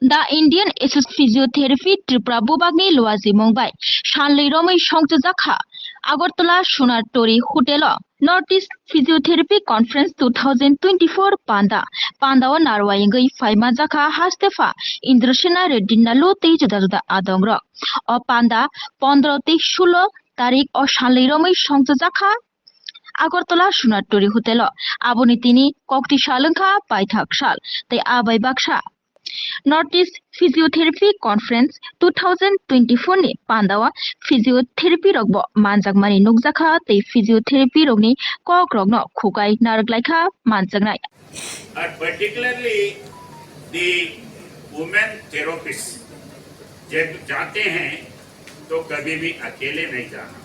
The Indian Physiotherapy Tripura Bubagni Luazi Mumbai Shanley Romi Shongtuzakha Agartala Shunartori Hotelo Northeast Physiotherapy Conference 2024 Pandawa Narwayangai Faimazaka Hastefa Indrashana Redina Lote Jadazuda Adongro O Panda Pondrote Shulo Tarik O Shanley Romi Shongtuzakha Agartala Shunartori Hotelo Abonitini Kokti Shalanka Paithakshal Te Abai Baksha Northeast Physiotherapy Conference 2024 ni Pandawa Physiotherapy rokbo manjakmani nukjakha tei physiotherapy rokni kok rokno khukai narklaikha manjaknai. Particularly the women therapists जब जाते हैं तो कभी भी अकेले नहीं जाना.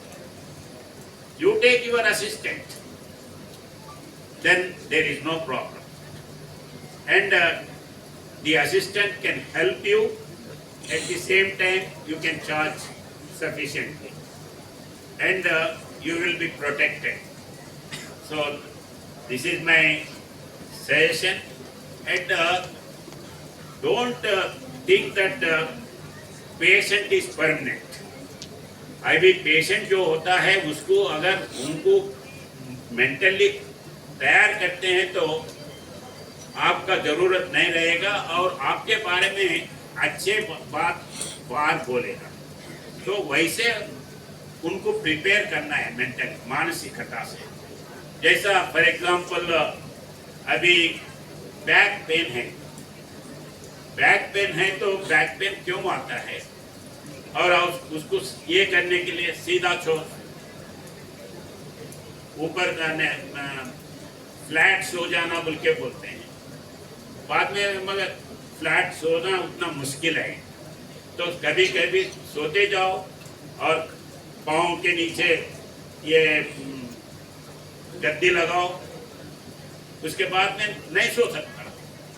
You take your assistant, then there is no problem, and the assistant can help you. At the same time, you can charge sufficiently, and you will be protected. So this is my suggestion, and don't think that patient is permanent. अभी patient जो होता है उसको अगर उनको mentally तैयार करते हैं तो आपका ज़रूरत नहीं रहेगा और आपके बारे में अच्छे बात बोलेगा. तो वैसे उनको प्रिपेयर करना है मेंटली, मानसिकता से. जैसा फॉर एग्जांपल अभी बैक पेन है तो बैक पेन क्यों आता है, और उसको ये करने के लिए सीधा छोड़ ऊपर करने फ्लैट सो जाना बोल के बोलते हैं. बाद में मगर फ्लैट सोना उतना मुश्किल है, तो कभी कभी सोते जाओ और पाँव के नीचे ये गद्दी लगाओ, उसके बाद में नहीं सो सकता.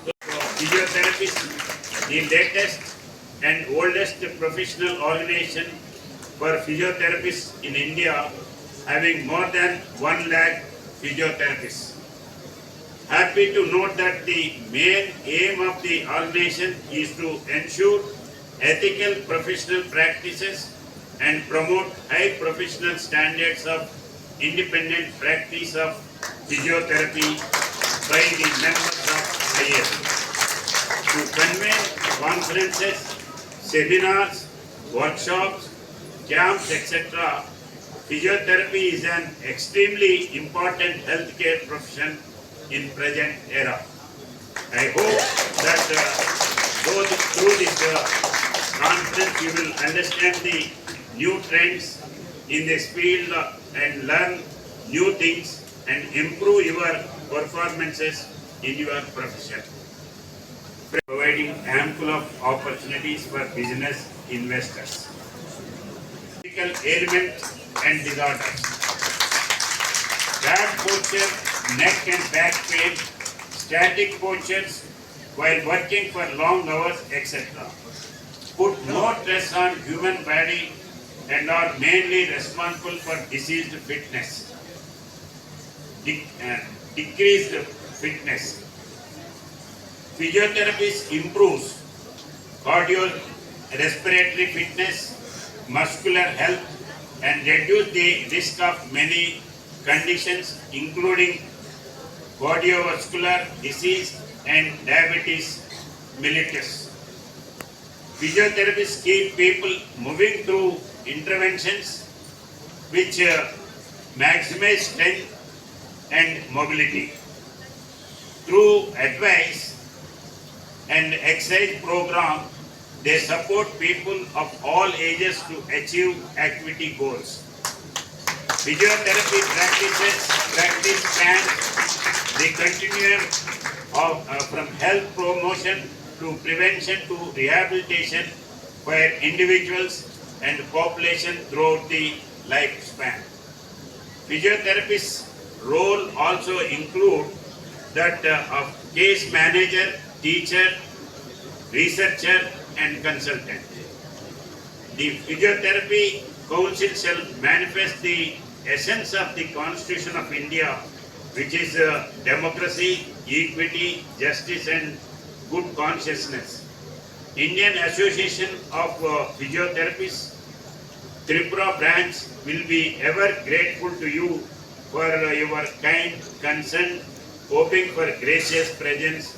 तो physiotherapist the latest and oldest professional organization for physiotherapists in India, having more than 1 lakh physiotherapists. Happy to note that the main aim of the organization is to ensure ethical professional practices and promote high professional standards of independent practice of physiotherapy by the members of IAP. To convene conferences, seminars, workshops, camps, etc., physiotherapy is an extremely important healthcare profession in present era. I hope that through this conference you will understand the new trends in this field and learn new things and improve your performances in your profession, providing ample of opportunities for business investors. Physical ailments and disorders, bad posture, neck and back pain, static postures while working for long hours, etc., put no stress on human body and are mainly responsible for diseased fitness, decreased fitness. Physiotherapy improves cardiorespiratory fitness, muscular health, and reduce the risk of many conditions including cardiovascular disease and diabetes mellitus. Physiotherapists keep people moving through interventions which maximize strength and mobility. Through advice and exercise program, they support people of all ages to achieve activity goals. Physiotherapy practice spans the continuum of from health promotion to prevention to rehabilitation for individuals and population throughout the lifespan. Physiotherapist's role also include that of case manager, teacher, researcher, and consultant. The Physiotherapy Council shall manifest the essence of the Constitution of India, which is democracy, equity, justice, and good consciousness. Indian Association of Physiotherapists, Tripura branch will be ever grateful to you for your kind concern, hoping for gracious presence